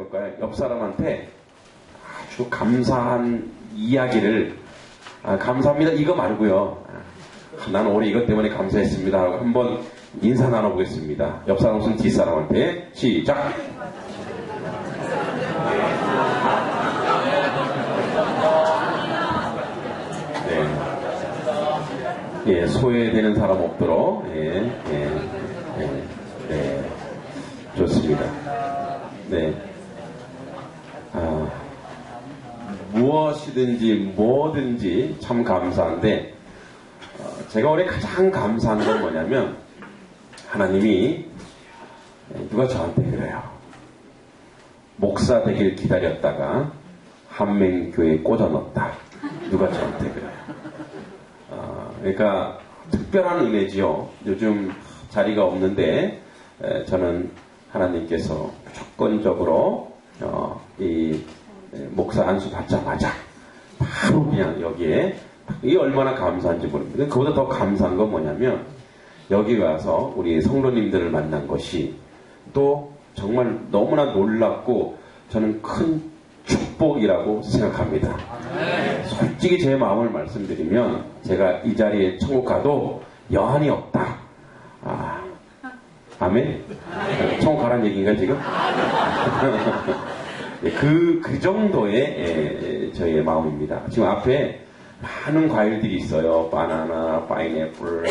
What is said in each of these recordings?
해볼까요? 옆 사람한테 아주 감사한 이야기를, 감사합니다 이거 말고요. 나는 올해 이것 때문에 감사했습니다 하고 한번 인사 나눠보겠습니다. 옆 사람 손 뒷사람한테 시작! 예, 소외되는 사람 없도록. 좋습니다. 네. 무엇이든지 뭐든지 참 감사한데, 제가 올해 가장 감사한 건 뭐냐면, 하나님이 누가 저한테 그래요. 목사 되길 기다렸다가 한맹교회에 꽂아 넣었다. 누가 저한테 그래요. 그러니까 특별한 은혜지요. 요즘 자리가 없는데 저는 하나님께서 무조건적으로 이 목사 안수 받자마자 바로 그냥 여기에, 이 얼마나 감사한지 모릅니다. 그보다 더 감사한 건 뭐냐면 여기 와서 우리 성도님들을 만난 것이 또 정말 너무나 놀랍고 저는 큰 축복이라고 생각합니다. 솔직히 제 마음을 말씀드리면 제가 이 자리에 천국 가도 여한이 없다. 아멘? 천국 가라는 얘기인가 지금? 그 정도의 저희의 마음입니다. 지금 앞에 많은 과일들이 있어요. 바나나, 파인애플,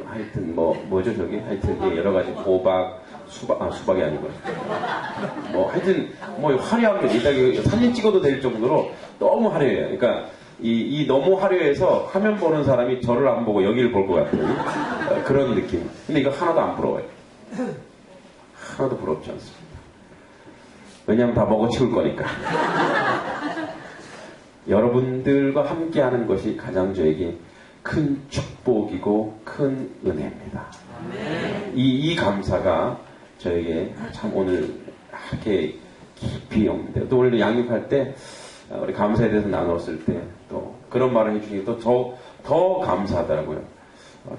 하여튼 뭐죠 저기? 하여튼 여러 가지 호박, 수박이 아니고 하여튼 화려합니다. 이따 사진 찍어도 될 정도로 너무 화려해요. 그러니까 이 너무 화려해서 화면 보는 사람이 저를 안 보고 여기를 볼 것 같은 그런 느낌. 근데 이거 하나도 안 부러워요. 하나도 부럽지 않습니다. 왜냐하면 다 먹어치울 거니까. 여러분들과 함께하는 것이 가장 저에게 큰 축복이고 큰 은혜입니다. 이 감사가 저에게 참 오늘 이렇게 깊이 없는데, 또 오늘 양육할 때 우리 감사에 대해서 나눴을 때 또 그런 말을 해주시니 또 더 감사하더라고요.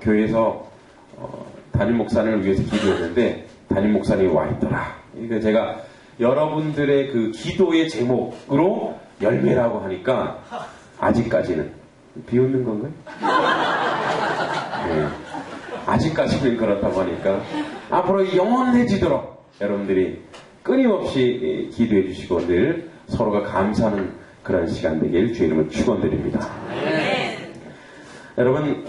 교회에서 담임 목사님을 위해서 기도했는데 담임 목사님이 와 있더라. 그러니까 제가 여러분들의 그 기도의 제목으로 열매라고 하니까 아직까지는 비웃는 건가요? 네. 아직까지는 그렇다고 하니까 앞으로 영원해지도록 여러분들이 끊임없이 기도해 주시고 늘 서로가 감사하는 그런 시간 되길 주의 이름으로 축원드립니다. 여러분,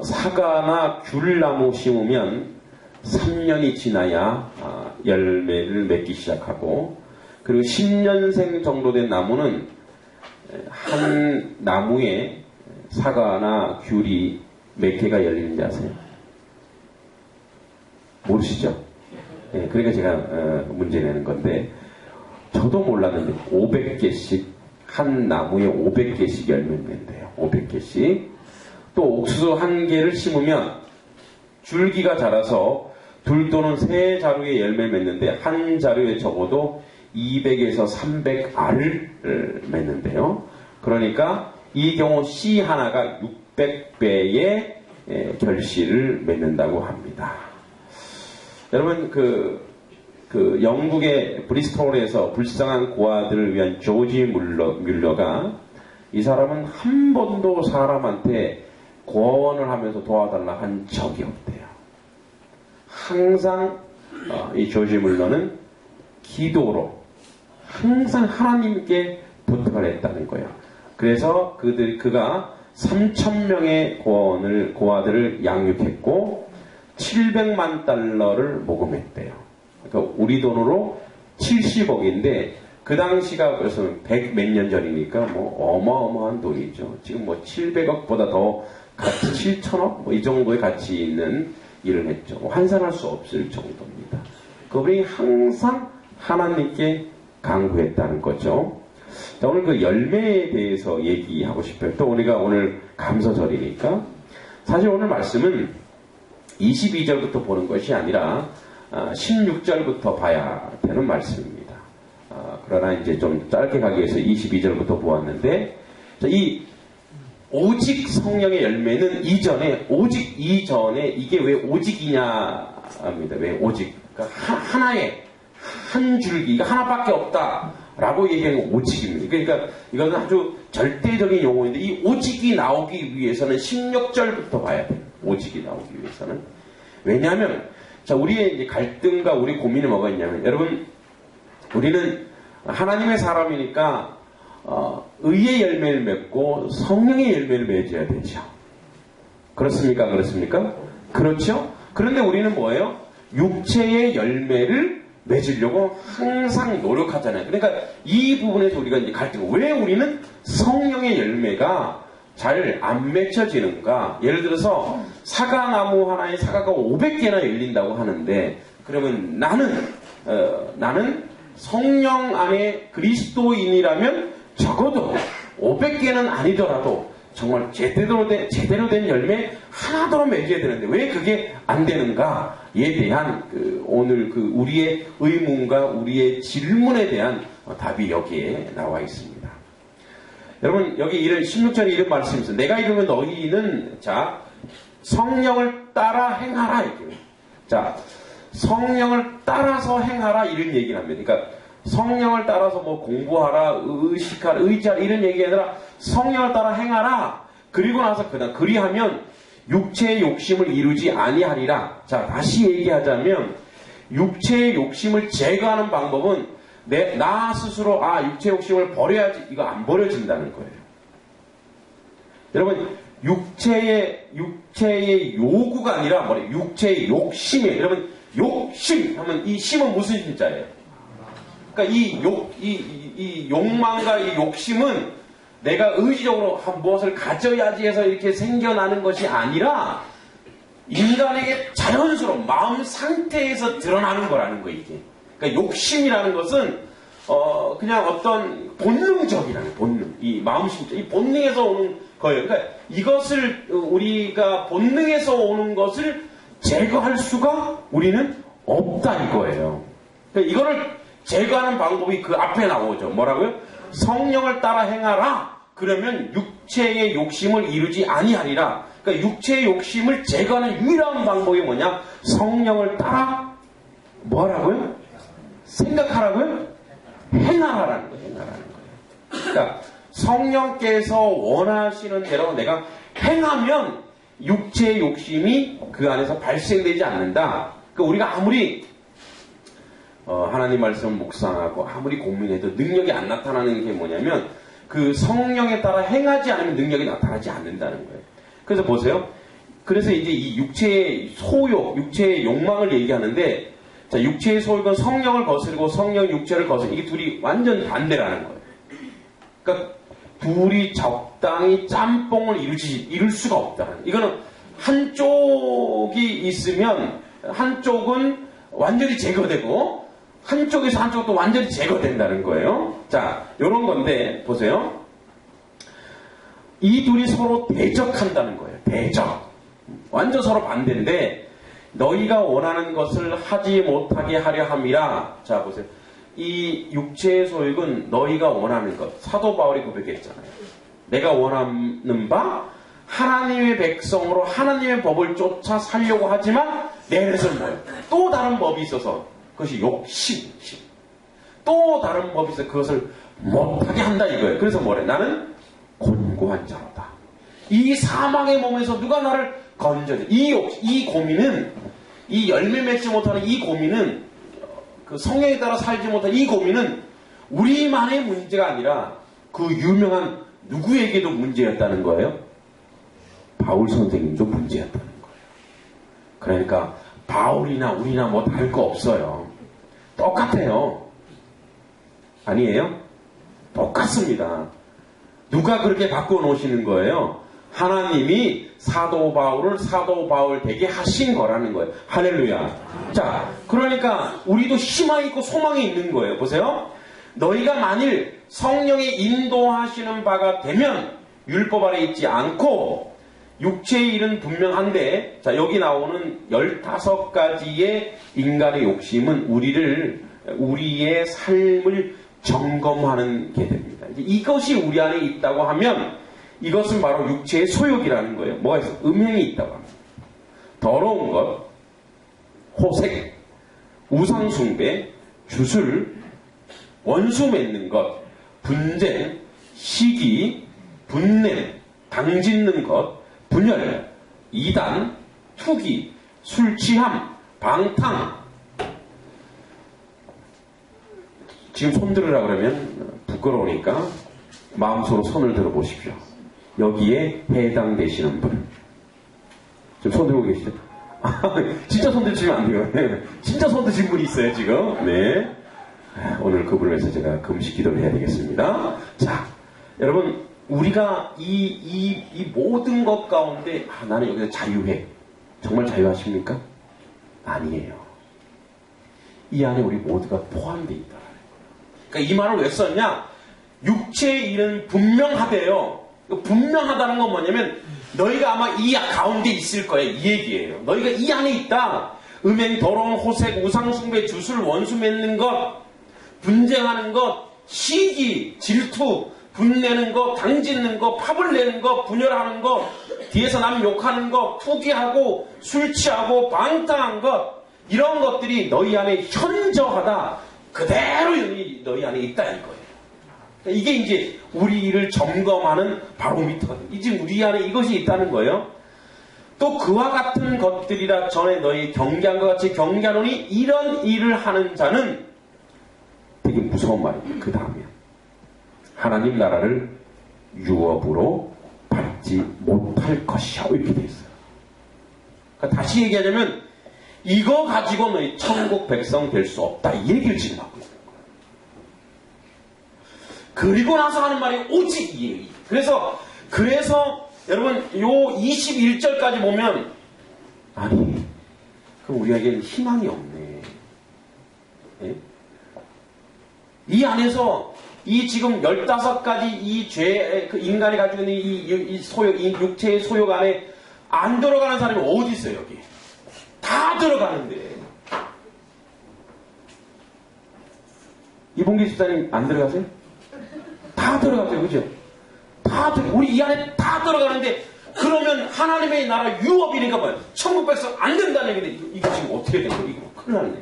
사과나 귤나무 심으면 3년이 지나야 열매를 맺기 시작하고, 그리고 10년생 정도 된 나무는 한 나무에 사과나 귤이 몇 개가 열리는지 아세요? 모르시죠? 네, 그러니까 제가 문제 내는 건데, 저도 몰랐는데 500개씩, 한 나무에 500개씩 열매를 맺는데요. 500개씩. 또 옥수수 한 개를 심으면 줄기가 자라서 둘 또는 세 자루의 열매를 맺는데 한 자루에 적어도 200에서 300알을 맺는데요. 그러니까 이 경우 씨 하나가 600배의 결실을 맺는다고 합니다. 여러분, 그 영국의 브리스톨에서 불쌍한 고아들을 위한 조지 뮬러가, 이 사람은 한 번도 사람한테 고원을 하면서 도와달라 한 적이 없대요. 항상 이 조지 뮬러는 기도로 항상 하나님께 부탁을 했다는 거예요. 그래서 그가 3,000명의 고아들을 양육했고 700만 달러를 모금했대요. 그러니까 우리 돈으로 70억인데 그 당시가 벌써 100 몇 년 전이니까 어마어마한 돈이죠. 지금 700억보다 더 가치 7,000억 이 정도의 가치 있는 일을 했죠. 환산할 수 없을 정도입니다. 그분이 항상 하나님께 간구했다는 거죠. 자, 오늘 그 열매에 대해서 얘기하고 싶어요. 또 우리가 오늘 감사절이니까. 사실 오늘 말씀은 22절부터 보는 것이 아니라 16절부터 봐야 되는 말씀입니다. 그러나 이제 좀 짧게 가기 위해서 22절부터 보았는데, 이 오직 성령의 열매는 오직 이전에 이게 왜 오직이냐 합니다. 왜 오직? 그러니까 한 줄기, 이거 하나밖에 없다라고 얘기하는 오직입니다. 그러니까 이거는 아주 절대적인 용어인데 이 오직이 나오기 위해서는 16절부터 봐야 돼요. 오직이 나오기 위해서는. 왜냐하면 자, 우리의 이제 갈등과 우리 고민이 뭐가 있냐면 여러분 우리는 하나님의 사람이니까 의의 열매를 맺고 성령의 열매를 맺어야 되죠. 그렇습니까? 그렇습니까? 그렇죠? 그런데 우리는 뭐예요? 육체의 열매를 맺으려고 항상 노력하잖아요. 그러니까 이 부분에서 우리가 이제 갈등. 왜 우리는 성령의 열매가 잘 안 맺혀지는가? 예를 들어서 사과나무 하나에 사과가 500개나 열린다고 하는데 그러면 나는 성령 안에 그리스도인이라면 적어도 500개는 아니더라도 정말 제대로 된 열매 하나도 맺어야 되는데 왜 그게 안 되는가에 대한 오늘 우리의 의문과 우리의 질문에 대한 답이 여기에 나와 있습니다. 여러분 여기 16절에 이런 말씀이 있어요. 내가 이르면 너희는 자 성령을 따라 행하라 이렇게. 자 성령을 따라서 행하라 이런 얘기를 합니다. 그러니까 성령을 따라서 뭐 공부하라, 의식하라, 의지하라 이런 얘기가 아니라 성령을 따라 행하라. 그리고 나서 그리하면 육체의 욕심을 이루지 아니하리라. 자 다시 얘기하자면 육체의 욕심을 제거하는 방법은 나 스스로 육체의 욕심을 버려야지 이거 안 버려진다는 거예요. 여러분 육체의 요구가 아니라 뭐래요? 육체의 욕심이에요. 여러분 욕심 하면 이 심은 무슨 심자예요? 그러니까 이 욕망과 이 욕심은 내가 의지적으로 무엇을 가져야지 해서 이렇게 생겨나는 것이 아니라 인간에게 자연스러운 마음 상태에서 드러나는 거라는 거예요, 이게. 그러니까 욕심이라는 것은 그냥 어떤 본능적이라는 본능, 이 마음심자, 이 본능에서 오는 거예요. 그러니까 이것을 우리가 본능에서 오는 것을 제거할 수가 우리는 없다 이거예요. 그러니까 이거를 제거하는 방법이 그 앞에 나오죠. 뭐라고요? 성령을 따라 행하라. 그러면 육체의 욕심을 이루지 아니하리라. 그러니까 육체의 욕심을 제거하는 유일한 방법이 뭐냐? 성령을 따라 뭐라고요? 생각하라고요? 행하라는 거예요. 행하라는 거예요. 그러니까 성령께서 원하시는 대로 내가 행하면 육체의 욕심이 그 안에서 발생되지 않는다. 그러니까 우리가 아무리 하나님 말씀을 묵상하고 아무리 고민해도 능력이 안 나타나는 게 뭐냐면 그 성령에 따라 행하지 않으면 능력이 나타나지 않는다는 거예요. 그래서 보세요. 그래서 이제 이 육체의 소욕, 육체의 욕망을 얘기하는데 자, 육체의 소욕은 성령을 거스르고 성령 육체를 거스르고 이게 둘이 완전 반대라는 거예요. 그러니까 둘이 적당히 짬뽕을 이룰 수가 없다는. 이거는 한쪽이 있으면 한쪽은 완전히 제거되고 한쪽에서 한쪽도 완전히 제거된다는 거예요. 자, 요런 건데 보세요. 이 둘이 서로 대적한다는 거예요. 대적. 완전 서로 반대인데 너희가 원하는 것을 하지 못하게 하려 함이라. 자, 보세요. 이 육체의 소욕은 너희가 원하는 것. 사도 바울이 고백했잖아요. 내가 원하는 바 하나님의 백성으로 하나님의 법을 쫓아 살려고 하지만 내 안에서는 뭐예요? 또 다른 법이 있어서 그것이 욕심. 또 다른 법이 있어서 그것을 못하게 한다 이거예요. 그래서 뭐래? 나는 곤고한 자로다. 이 사망의 몸에서 누가 나를 건져내? 이 고민은 이 열매 맺지 못하는 이 고민은 그 성령에 따라 살지 못하는 이 고민은 우리만의 문제가 아니라 그 유명한 누구에게도 문제였다는 거예요. 바울 선생님도 문제였다는 거예요. 그러니까 바울이나 우리나 뭐 다를 거 없어요. 똑같아요. 아니에요? 똑같습니다. 누가 그렇게 바꿔놓으시는 거예요? 하나님이 사도 바울을 사도 바울 되게 하신 거라는 거예요. 할렐루야. 자, 그러니까 우리도 희망이 있고 소망이 있는 거예요. 보세요. 너희가 만일 성령의 인도하시는 바가 되면 율법 아래 있지 않고 육체의 일은 분명한데, 자, 여기 나오는 15가지의 인간의 욕심은 우리의 삶을 점검하는 게 됩니다. 이것이 우리 안에 있다고 하면 이것은 바로 육체의 소욕이라는 거예요. 뭐가 있어? 음행이 있다고 합니다. 더러운 것, 호색, 우상숭배, 쭌을, 원수 맺는 것, 분쟁, 시기, 분냄, 당짓는 것, 분열, 이단, 투기, 술 취함, 방탕. 지금 손 들으라 그러면 부끄러우니까 마음속으로 손을 들어보십시오. 여기에 해당되시는 분. 지금 손 들고 계시죠? 진짜 손 드시면 안 돼요. 진짜 손 드신 분이 있어요, 지금. 네. 오늘 그분을 위해서 제가 금식 기도를 해야 되겠습니다. 자, 여러분, 우리가 이 모든 것 가운데, 나는 여기서 자유해. 정말 자유하십니까? 아니에요. 이 안에 우리 모두가 포함되어 있다. 그러니까 이 말을 왜 썼냐? 육체의 일은 분명하대요. 분명하다는 건 뭐냐면, 너희가 아마 이 가운데 있을 거예요. 이 얘기예요. 너희가 이 안에 있다. 음행, 더러운 호색, 우상숭배, 주술, 원수 맺는 것, 분쟁하는 것, 시기, 질투, 분내는 것, 당짓는 것, 팝을 내는 것, 분열하는 것, 뒤에서 남 욕하는 것, 투기하고 술 취하고 방탕한 것, 이런 것들이 너희 안에 현저하다. 그대로 너희 안에 있다 이거예요. 이게 이제 우리를 점검하는 바로미터거든요. 이제 우리 안에 이것이 있다는 거예요. 또 그와 같은 것들이라 전에 너희 경계한 것 같이 경계하노니 이런 일을 하는 자는 되게 무서운 말입니다. 그 다음에 하나님 나라를 유업으로 받지 못할 것이야 이렇게 돼 있어요. 그러니까 다시 얘기하자면 이거 가지고 너희 천국 백성 될 수 없다 이 얘기를 지금 하고 있어요. 그리고 나서 하는 말이 오직 이 얘기. 그래서 여러분 요 21절까지 보면 아니 그럼 우리에게는 희망이 없네. 예? 이 안에서 이 지금 15가지 이 죄, 그 인간이 가지고 있는 이 소욕, 이 육체의 소욕 안에 안 들어가는 사람이 어디 있어요, 여기? 다 들어가는데. 이봉기 집사님 안 들어가세요? 다 들어가세요, 그죠? 우리 이 안에 다 들어가는데, 그러면 하나님의 나라 유업이니까 뭐예요? 천국 백성 안 된다는 얘기인데, 이거 지금 어떻게 된 거예요? 이거 큰일 났네.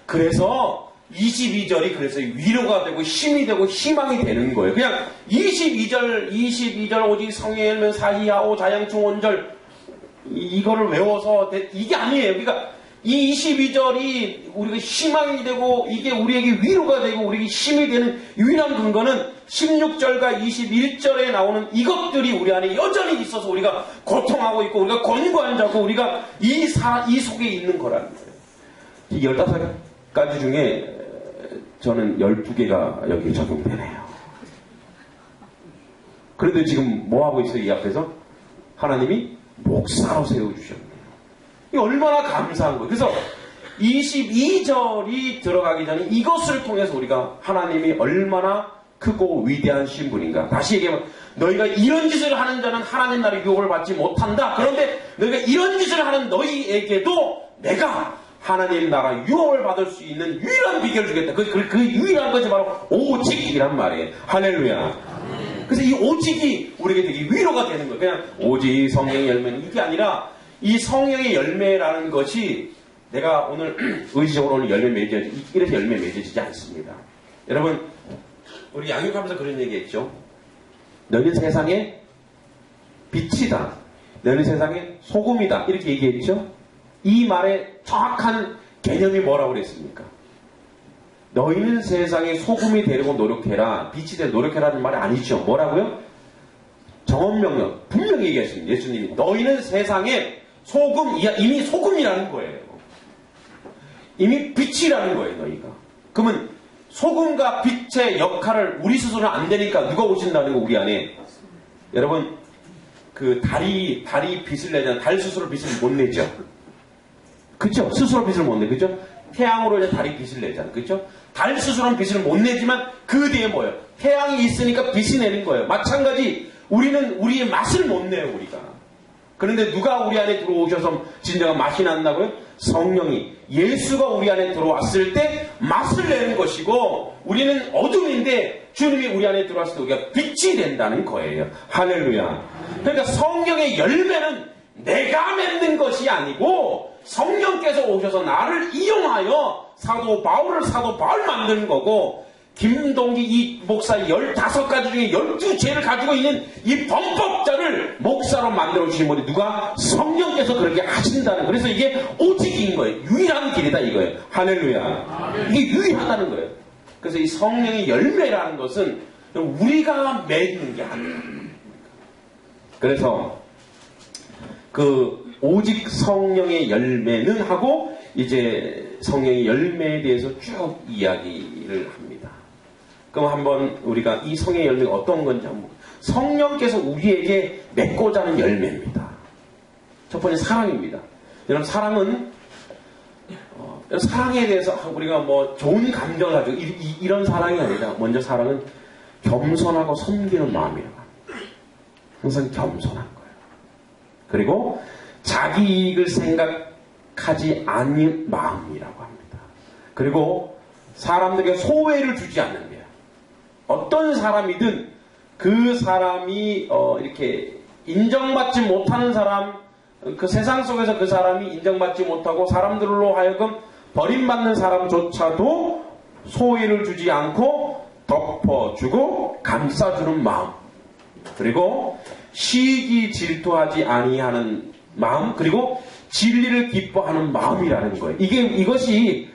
그래서, 22절이 그래서 위로가 되고 힘이 되고 희망이 되는 거예요. 그냥 22절 오직 성령의 열매는 사히하오 자양충 온절 이거를 외워서 이게 아니에요. 그러니까 이 22절이 우리가 희망이 되고 이게 우리에게 위로가 되고 우리에게 힘이 되는 유일한 근거는 16절과 21절에 나오는 이것들이 우리 안에 여전히 있어서 우리가 고통하고 있고 우리가 권고한 자고 우리가 이 속에 있는 거라는 거예요. 이 15가지 중에 저는 12개가 여기 적용되네요. 그런데 지금 뭐 하고 있어요? 이 앞에서? 하나님이 목사로 세워주셨네요. 이 얼마나 감사한 거예요. 그래서 22절이 들어가기 전에 이것을 통해서 우리가 하나님이 얼마나 크고 위대한 신분인가. 다시 얘기하면 너희가 이런 짓을 하는 자는 하나님 나라의 유업을 받지 못한다. 그런데 너희가 이런 짓을 하는 너희에게도 내가 하나님 나라 유업을 받을 수 있는 유일한 비결을 주겠다. 그 유일한 것이 바로 오직이란 말이에요. 할렐루야. 그래서 이 오직이 우리에게 되게 위로가 되는 거예요. 그냥 오직 성령의 열매는 이게 아니라 이 성령의 열매라는 것이 내가 오늘 의지적으로 오늘 열매 맺어지지 이래서 열매 맺어지지 않습니다. 여러분 우리 양육하면서 그런 얘기했죠. 너희는 세상의 빛이다. 너희는 세상의 소금이다. 이렇게 얘기했죠. 이 말의 정확한 개념이 뭐라고 그랬습니까? 너희는 세상에 소금이 되려고 노력해라. 빛이 되려고 노력해라는 말이 아니죠. 뭐라고요? 정언명령. 분명히 얘기했습니다. 예수님이. 너희는 세상에 소금, 이미 소금이라는 거예요. 이미 빛이라는 거예요. 너희가. 그러면 소금과 빛의 역할을 우리 스스로는 안 되니까 누가 오신다는 거 우리 안에. 여러분 그 달이 빛을 내잖아요. 달 스스로 빛을 못 내죠. 그죠? 스스로 빛을 못 내. 그죠? 태양으로 이제 달이 빛을 내잖아요. 그죠? 달 스스로는 빛을 못 내지만 그 뒤에 뭐예요? 태양이 있으니까 빛이 내는 거예요. 마찬가지 우리는 우리의 맛을 못 내요. 우리가. 그런데 누가 우리 안에 들어오셔서 진정한 맛이 난다고요? 성령이 예수가 우리 안에 들어왔을 때 맛을 내는 것이고 우리는 어둠인데 주님이 우리 안에 들어왔을 때 우리가 빛이 된다는 거예요. 할렐루야. 그러니까 성령의 열매는 내가 맺는 것이 아니고 성령께서 오셔서 나를 이용하여 사도 바울을 사도 바울 만드는 거고, 김동기 이 목사 15가지 중에 12죄를 가지고 있는 이 범법자를 목사로 만들어 주신 분이 누가? 성령께서 그렇게 하신다는. 그래서 이게 오직인 거예요. 유일한 길이다 이거예요. 할렐루야. 이게 유일하다는 거예요. 그래서 이 성령의 열매라는 것은 우리가 맺는 게 아니에요. 그래서 그 오직 성령의 열매는 하고 이제 성령의 열매에 대해서 쭉 이야기를 합니다. 그럼 한번 우리가 이 성령의 열매가 어떤 건지 한번. 성령께서 우리에게 맺고자 하는 열매입니다. 첫 번째 사랑입니다. 여러분 사랑은 사랑에 대해서 우리가 뭐 좋은 감정을 가지고 이런 사랑이 아니라 먼저 사랑은 겸손하고 섬기는 마음이라고 합니다. 항상 겸손한 거예요. 그리고 자기 이익을 생각하지 않는 마음이라고 합니다. 그리고 사람들에게 소외를 주지 않는 거예요. 어떤 사람이든 그 사람이 이렇게 인정받지 못하는 사람, 그 세상 속에서 그 사람이 인정받지 못하고 사람들로 하여금 버림받는 사람조차도 소외를 주지 않고 덮어주고 감싸주는 마음, 그리고 시기 질투하지 아니하는 마음, 그리고 진리를 기뻐하는 마음이라는 거예요. 이것이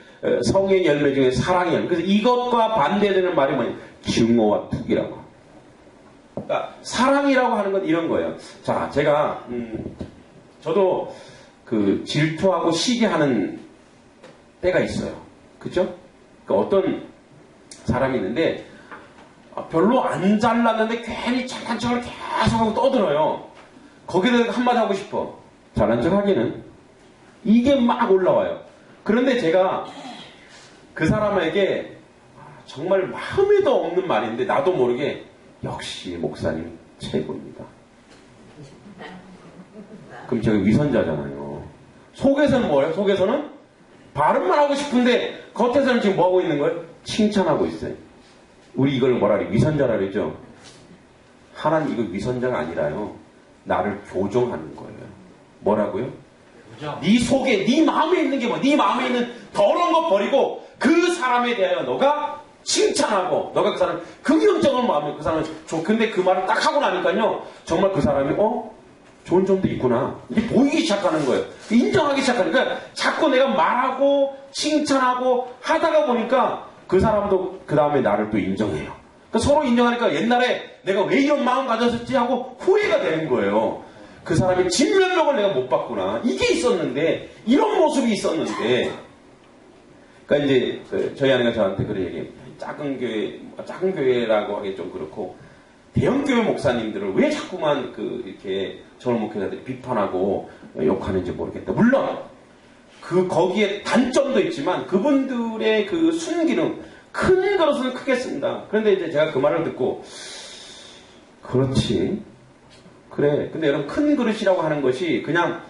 성령의 열매 중에 사랑이에요. 그래서 이것과 반대되는 말이 뭐냐? 증오와 투기라고. 그러니까 사랑이라고 하는 건 이런 거예요. 자, 제가 저도 그 질투하고 시기하는 때가 있어요. 그죠? 그러니까 어떤 사람이 있는데 별로 안 잘났는데 괜히 잘난 척을 계속하고 떠들어요. 거기에 대해서 한마디 하고 싶어. 잘난 척 하기는 이게 막 올라와요. 그런데 제가 그 사람에게 정말 마음에도 없는 말인데 나도 모르게 역시 목사님 최고입니다. 그럼 제가 위선자잖아요. 속에서는 뭐예요? 속에서는 발음만 하고 싶은데 겉에서는 지금 뭐하고 있는 거예요? 칭찬하고 있어요. 우리 이걸 뭐라 그래? 위선자라 그러죠? 하나님 이거 위선자가 아니라요. 나를 교정하는 거예요. 뭐라고요? 네 속에, 네 마음에 있는 게 뭐? 네 마음에 있는 더러운 거 버리고 그 사람에 대하여 너가 칭찬하고 너가 그 사람 긍정적인 마음에 그 사람을 근데 그 말을 딱 하고 나니까요. 정말 그 사람이 좋은 점도 있구나. 이게 보이기 시작하는 거예요. 인정하기 시작하니까 자꾸 내가 말하고 칭찬하고 하다가 보니까 그 사람도 그 다음에 나를 또 인정해요. 그러니까 서로 인정하니까 옛날에 내가 왜 이런 마음 가졌었지 하고 후회가 되는 거예요. 그 사람의 진면목을 내가 못 봤구나. 이게 있었는데 이런 모습이 있었는데 그러니까 이제 저희 아내가 저한테 그런 얘기해요. 작은 교회라고 하기 좀 그렇고 대형 교회 목사님들을 왜 자꾸만 이렇게 저런 목회자들이 비판하고 욕하는지 모르겠다. 물론 거기에 단점도 있지만 그분들의 그 순기능 큰 그릇은 크겠습니다. 그런데 이제 제가 그 말을 듣고 그렇지. 그래. 근데 여러분 큰 그릇이라고 하는 것이 그냥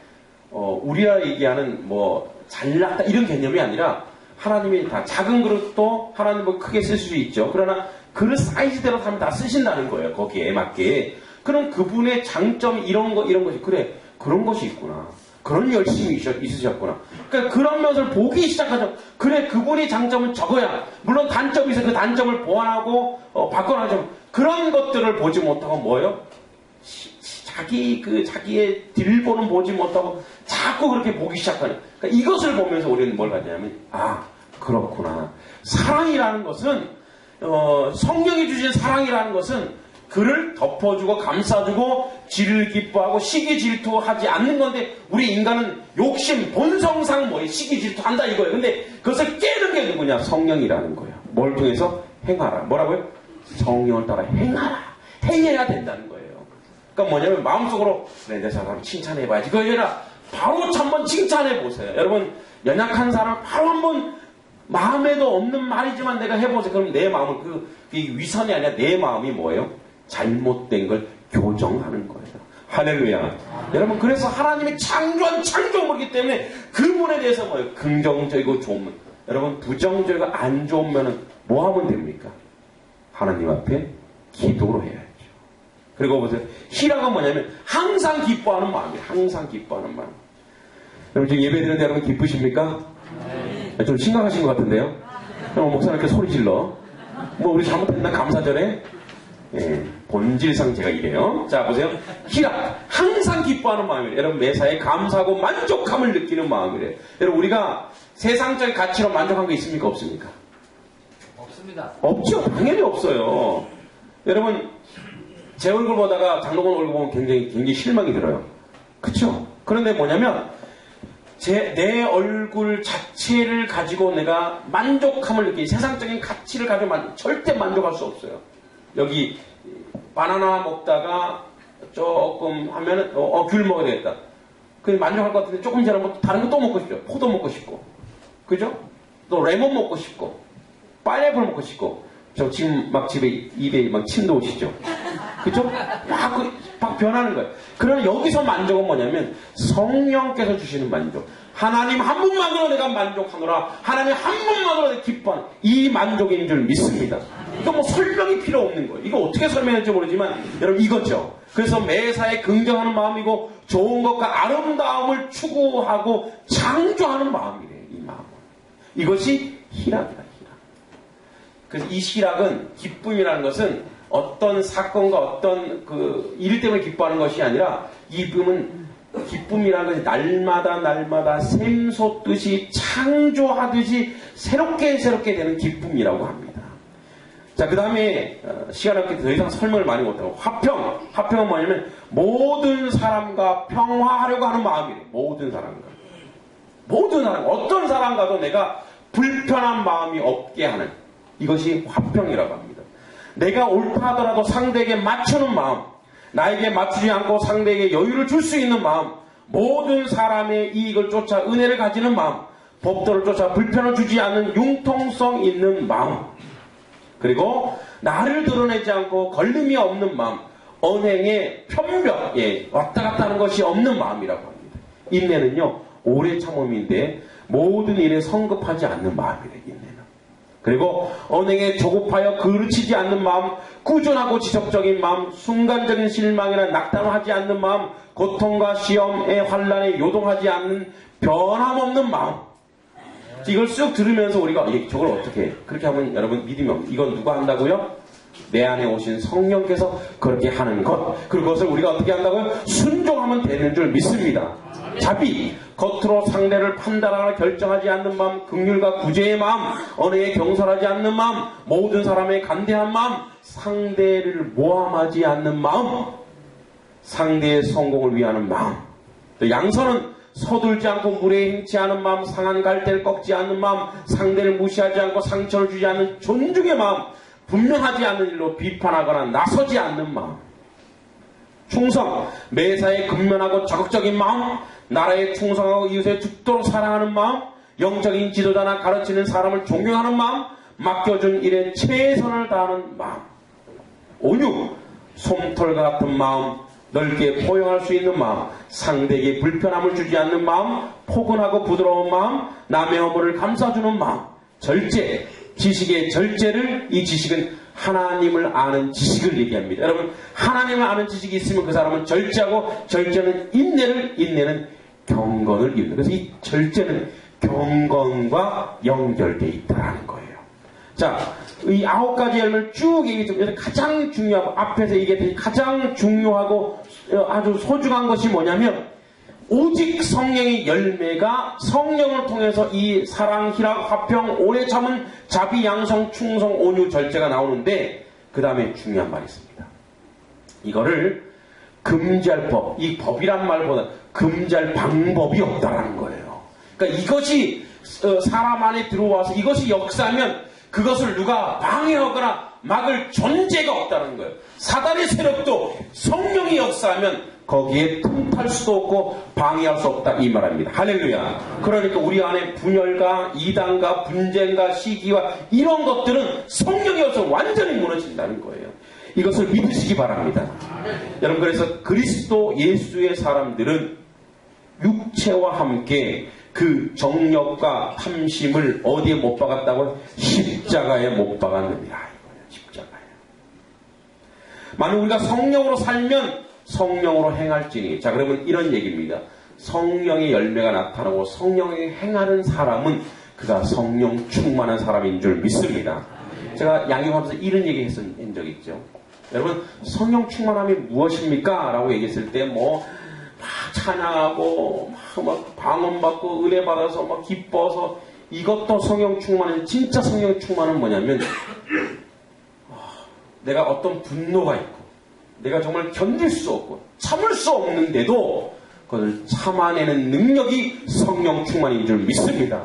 우리가 얘기하는 뭐 잘났다 이런 개념이 아니라 하나님이 다 작은 그릇도 하나님 뭐 크게 쓸 수 있죠. 그러나 그릇 사이즈대로 하면 다 쓰신다는 거예요. 거기에 맞게. 그럼 그분의 장점이 이런 것이 그래. 그런 것이 있구나. 그런 열심이 있으셨구나. 그러니까 그런 면을 보기 시작하죠. 그래, 그분의 장점은 저거야. 물론 단점이 있어 그 단점을 보완하고 바꿔나가죠. 그런 것들을 보지 못하고 뭐예요? 자기의 딜보는 보지 못하고 자꾸 그렇게 보기 시작하는. 그러니까 이것을 보면서 우리는 뭘 가지냐면 그렇구나. 사랑이라는 것은 성령이 주신 사랑이라는 것은 그를 덮어주고 감싸주고 지를 기뻐하고 시기 질투하지 않는 건데 우리 인간은 욕심 본성상 시기 질투한다 이거예요. 근데 그것을 깨는 게 누구냐? 성령이라는 거예요. 뭘 통해서? 행하라. 뭐라고요? 성령을 따라 행하라. 행해야 된다는 거예요. 그러니까 뭐냐면 마음속으로 그래 내 사람 칭찬해봐야지. 그거 아니라 바로 한번 칭찬해보세요. 여러분 연약한 사람 바로 한번 마음에도 없는 말이지만 내가 해보세요. 그럼 내 마음을 위선이 아니라 내 마음이 뭐예요? 잘못된 걸 교정하는 거예요. 할렐루야. 여러분 그래서 하나님이 창조한 창조물이기 때문에 그분에 대해서 뭐예요? 긍정적이고 좋은 면. 여러분 부정적이고 안 좋은 면은 뭐 하면 됩니까? 하나님 앞에 기도로 해야죠. 그리고 보세요. 희락은 뭐냐면 항상 기뻐하는 마음이에요. 항상 기뻐하는 마음. 여러분 지금 예배 드리는데 여러분 기쁘십니까? 네. 좀 심각하신 것 같은데요? 목사님 이렇게 소리 질러. 뭐 우리 잘못했나 감사절에? 예, 본질상 제가 이래요. 자 보세요. 희락, 항상 기뻐하는 마음이래요. 여러분 매사에 감사하고 만족함을 느끼는 마음이래요. 여러분 우리가 세상적인 가치로 만족한 게 있습니까? 없습니까? 없습니다. 없죠. 당연히 없어요. 여러분 제 얼굴 보다가 장동건 얼굴 보면 굉장히 실망이 들어요. 그쵸? 그런데 뭐냐면 내 얼굴 자체를 가지고 내가 만족함을 느끼는 세상적인 가치를 가지고 절대 만족할 수 없어요. 여기 바나나 먹다가 조금 하면은 귤 먹어야 되겠다. 그게 만족할 것 같은데 조금 지나면 다른 거 또 먹고 싶죠. 포도 먹고 싶고, 그죠? 또 레몬 먹고 싶고, 파인애플 먹고 싶고. 저 지금 막 입에 막 침도 오시죠. 그죠? 막 변하는 거예요. 그러나 여기서 만족은 뭐냐면 성령께서 주시는 만족. 하나님 한 분만으로 내가 만족하노라. 하나님 한 분만으로 내가 기뻐하는 이 만족인 줄 믿습니다. 이거 뭐 설명이 필요 없는 거예요. 이거 어떻게 설명할지 모르지만 여러분 이거죠. 그래서 매사에 긍정하는 마음이고 좋은 것과 아름다움을 추구하고 창조하는 마음이래요. 이 마음은. 이것이 희락이다. 그래서 이 희락은 기쁨이라는 것은 어떤 사건과 어떤 그 일 때문에 기뻐하는 것이 아니라 기쁨이라는 것이 날마다 샘솟듯이 창조하듯이 새롭게 되는 기쁨이라고 합니다. 자, 그 다음에 시간 없기 더 이상 설명을 많이 못하고 화평은 뭐냐면 모든 사람과 평화하려고 하는 마음이래요. 모든 사람과 어떤 사람과도 내가 불편한 마음이 없게 하는 이것이 화평이라고 합니다. 내가 옳다 하더라도 상대에게 맞추는 마음, 나에게 맞추지 않고 상대에게 여유를 줄 수 있는 마음, 모든 사람의 이익을 쫓아 은혜를 가지는 마음, 법도를 쫓아 불편을 주지 않는 융통성 있는 마음, 그리고 나를 드러내지 않고 걸림이 없는 마음, 언행의 편벽에 왔다 갔다 하는 것이 없는 마음이라고 합니다. 인내는요, 오래 참음인데 모든 일에 성급하지 않는 마음이래요. 인내는. 그리고 언행에 조급하여 그르치지 않는 마음, 꾸준하고 지속적인 마음, 순간적인 실망이나 낙담을 하지 않는 마음, 고통과 시험의 환란에 요동하지 않는 변함없는 마음. 이걸 쑥 들으면서 우리가 저걸 어떻게 해? 그렇게 하면 여러분 믿음이 없는. 이건 누가 한다고요? 내 안에 오신 성령께서 그렇게 하는 것. 그것을 우리가 어떻게 한다고요? 순종하면 되는 줄 믿습니다. 자비, 겉으로 상대를 판단하거나 결정하지 않는 마음, 긍휼과 구제의 마음, 언행에 경솔하지 않는 마음, 모든 사람의 간대한 마음, 상대를 모함하지 않는 마음, 상대의 성공을 위하는 마음. 또 양선은 서둘지 않고 무례히 행치 않은 마음, 상한 갈대를 꺾지 않는 마음, 상대를 무시하지 않고 상처를 주지 않는 존중의 마음, 분명하지 않는 일로 비판하거나 나서지 않는 마음. 충성, 매사에 근면하고 적극적인 마음, 나라에 충성하고 이웃에 죽도록 사랑하는 마음, 영적인 지도자나 가르치는 사람을 존경하는 마음, 맡겨준 일에 최선을 다하는 마음. 온유, 솜털과 같은 마음, 넓게 포용할 수 있는 마음, 상대에게 불편함을 주지 않는 마음, 포근하고 부드러운 마음, 남의 허물을 감싸주는 마음. 절제, 지식의 절제를, 이 지식은 하나님을 아는 지식을 얘기합니다. 여러분, 하나님을 아는 지식이 있으면 그 사람은 절제하고, 절제는 인내는 경건을 이루는. 그래서 이 절제는 경건과 연결되어 있다는 거예요. 자, 이 9가지 열매를 쭉 얘기해 주면 가장 중요하고, 앞에서 얘기했듯이 가장 중요하고 아주 소중한 것이 뭐냐면, 오직 성령의 열매가 성령을 통해서 이 사랑, 희락, 화평, 오래 참은 자비, 양성, 충성, 온유, 절제가 나오는데, 그 다음에 중요한 말이 있습니다. 이거를 금지할 법, 이 법이란 말보다 금지할 방법이 없다라는 거예요. 그러니까 이것이 사람 안에 들어와서 이것이 역사하면 그것을 누가 방해하거나 막을 존재가 없다는 거예요. 사단의 세력도 성령이 역사하면 거기에 틈탈 수도 없고 방해할 수 없다, 이 말입니다. 할렐루야. 그러니까 우리 안에 분열과 이단과 분쟁과 시기와 이런 것들은 성령이 없어 완전히 무너진다는 거예요. 이것을 믿으시기 바랍니다. 여러분, 그래서 그리스도 예수의 사람들은 육체와 함께 그 정력과 탐심을 어디에 못 박았다고? 십자가에 못 박았느니라. 십자가에. 만약 우리가 성령으로 살면 성령으로 행할지니. 자, 그러면 이런 얘기입니다. 성령의 열매가 나타나고 성령이 행하는 사람은 그가 성령 충만한 사람인 줄 믿습니다. 제가 양육하면서 이런 얘기 했던 적이 있죠. 여러분, 성령 충만함이 무엇입니까? 라고 얘기했을 때 막 찬양하고 막 방언받고 은혜 받아서 막 기뻐서 이것도 성령 충만은, 진짜 성령 충만은 뭐냐면 내가 어떤 분노가 있고 내가 정말 견딜 수 없고 참을 수 없는데도 그것을 참아내는 능력이 성령 충만인 줄 믿습니다.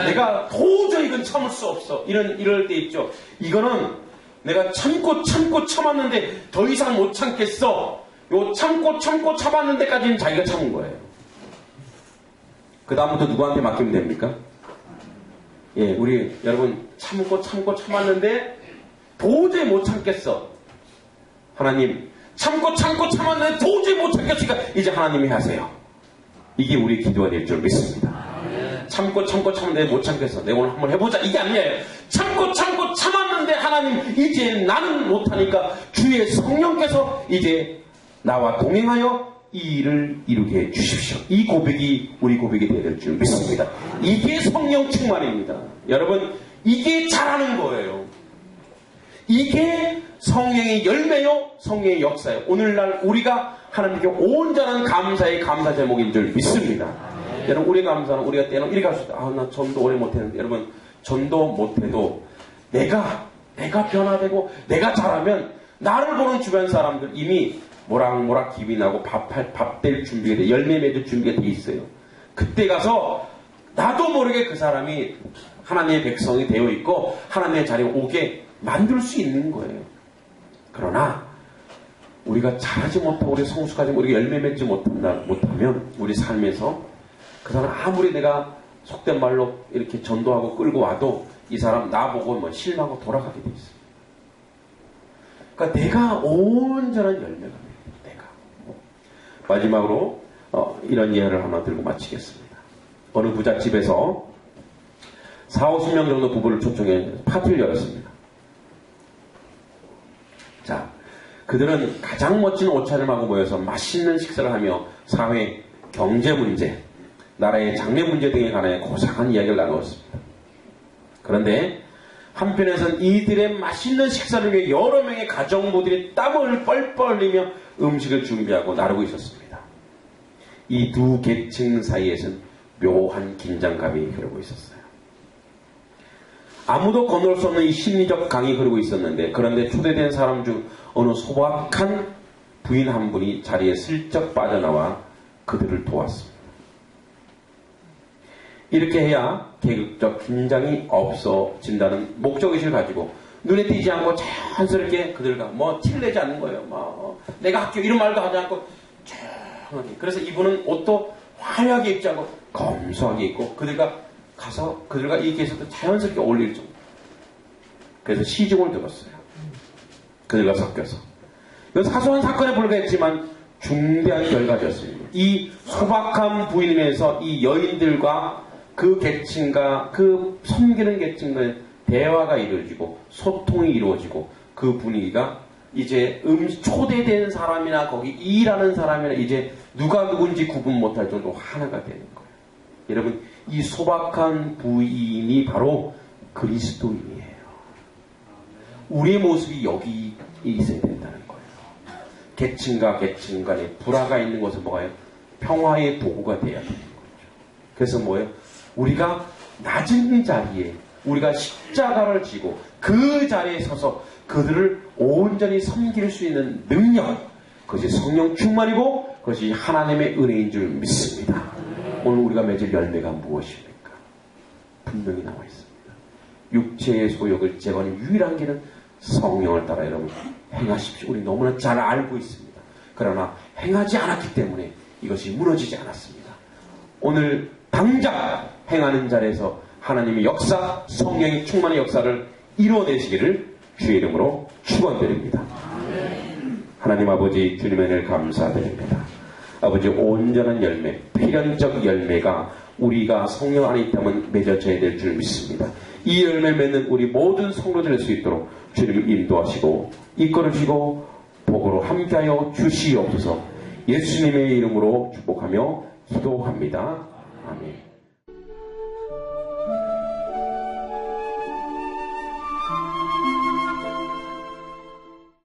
내가 도저히 이건 참을 수 없어. 이럴 때 있죠. 이거는 내가 참고 참았는데 더 이상 못 참겠어. 요 참고 참았는 데까지는 자기가 참은 거예요. 그 다음부터 누구한테 맡기면 됩니까? 예, 우리 여러분 참고 참았는데 도저히 못 참겠어. 하나님, 참고 참았는데 도저히 못 참겠으니까 이제 하나님이 하세요. 이게 우리 기도가 될 줄 믿습니다. 참고 참았는데 못 참겠어. 내가 오늘 한번 해보자. 이게 아니에요. 참고 참았는데 하나님, 이제 나는 못하니까 주의 성령께서 이제 나와 동행하여 이 일을 이루게 해주십시오. 이 고백이 우리 고백이 되어야 될 줄 믿습니다. 이게 성령 충만입니다. 여러분, 이게 잘하는 거예요. 이게 성령의 열매요, 성령의 역사예요. 오늘날 우리가 하나님께 온전한 감사의 감사 제목인 줄 믿습니다. 여러분, 우리 감사는 우리가 때는 이렇게 할 수 있다. 나 전도 오래 못했는데. 여러분, 전도 못해도 내가 변화되고 내가 잘하면 나를 보는 주변 사람들 이미 모락모락 기비 나고 밥 될 준비가 돼, 열매 맺을 준비가 돼 있어요. 그때 가서 나도 모르게 그 사람이 하나님의 백성이 되어 있고 하나님의 자리에 오게 만들 수 있는 거예요. 그러나 우리가 잘하지 못하고 우리 성숙하지 못하고 우리가 열매 맺지 못하면 우리 삶에서 그 사람 아무리 내가 속된 말로 이렇게 전도하고 끌고 와도 이 사람 나보고 뭐 실망하고 돌아가게 돼 있어요. 그러니까 내가 온전한 열매가 돼요. 내가. 마지막으로 이런 예를 하나 들고 마치겠습니다. 어느 부잣집에서 40-50명 정도 부부를 초청해 파티를 열었습니다. 자, 그들은 가장 멋진 옷차림하고 모여서 맛있는 식사를 하며 사회, 경제 문제, 나라의 장래 문제 등에 관해 고상한 이야기를 나누었습니다. 그런데 한편에서는 이들의 맛있는 식사를 위해 여러 명의 가정부들이 땀을 뻘뻘 흘리며 음식을 준비하고 나르고 있었습니다. 이 두 계층 사이에서는 묘한 긴장감이 흐르고 있었어요. 아무도 건널 수 없는 이 심리적 강이 흐르고 있었는데, 그런데 초대된 사람 중 어느 소박한 부인 한 분이 자리에 슬쩍 빠져나와 그들을 도왔습니다. 이렇게 해야 계급적 긴장이 없어진다는 목적의식을 가지고 눈에 띄지 않고 자연스럽게 그들과 티를 내지 않는 거예요. 내가 할게요 이런 말도 하지 않고 조용하게. 그래서 이분은 옷도 화려하게 입지 않고 검소하게 입고 그들과 가서 그들과 이 계속도 자연스럽게 어울릴 정도. 그래서 시중을 들었어요. 그들과 섞여서. 이건 사소한 사건에 불과했지만 중대한 결과였습니다. 이 소박한 부인에서 이 여인들과 그 계층과 그 섬기는 계층과의 대화가 이루어지고 소통이 이루어지고 그 분위기가 이제 초대된 사람이나 거기 일하는 사람이나 이제 누가 누군지 구분 못할 정도로 하나가 되는 거예요. 여러분, 이 소박한 부인이 바로 그리스도인이에요. 우리의 모습이 여기 있어야 된다는 거예요. 계층과 계층 간에 불화가 있는 것은 뭐가요? 평화의 도구가 돼야 되는 거죠. 그래서 뭐예요? 우리가 낮은 자리에 우리가 십자가를 지고 그 자리에 서서 그들을 온전히 섬길 수 있는 능력, 그것이 성령 충만이고 그것이 하나님의 은혜인 줄 믿습니다. 오늘 우리가 맺을 열매가 무엇입니까? 분명히 나와 있습니다. 육체의 소욕을 제거하는 유일한 길은 성령을 따라 여러분 행하십시오. 우리 너무나 잘 알고 있습니다. 그러나 행하지 않았기 때문에 이것이 무너지지 않았습니다. 오늘 당장 행하는 자리에서 하나님의 역사, 성령의 충만의 역사를 이루어내시기를 주의 이름으로 축원드립니다. 하나님 아버지, 주님의 은혜를 감사드립니다. 아버지, 온전한 열매, 필연적 열매가 우리가 성령 안에 있다면 맺어져야 될 줄 믿습니다. 이 열매 맺는 우리 모든 성도들 될 수 있도록 주님을 인도하시고 이끌어주시고 복으로 함께하여 주시옵소서. 예수님의 이름으로 축복하며 기도합니다. 아멘.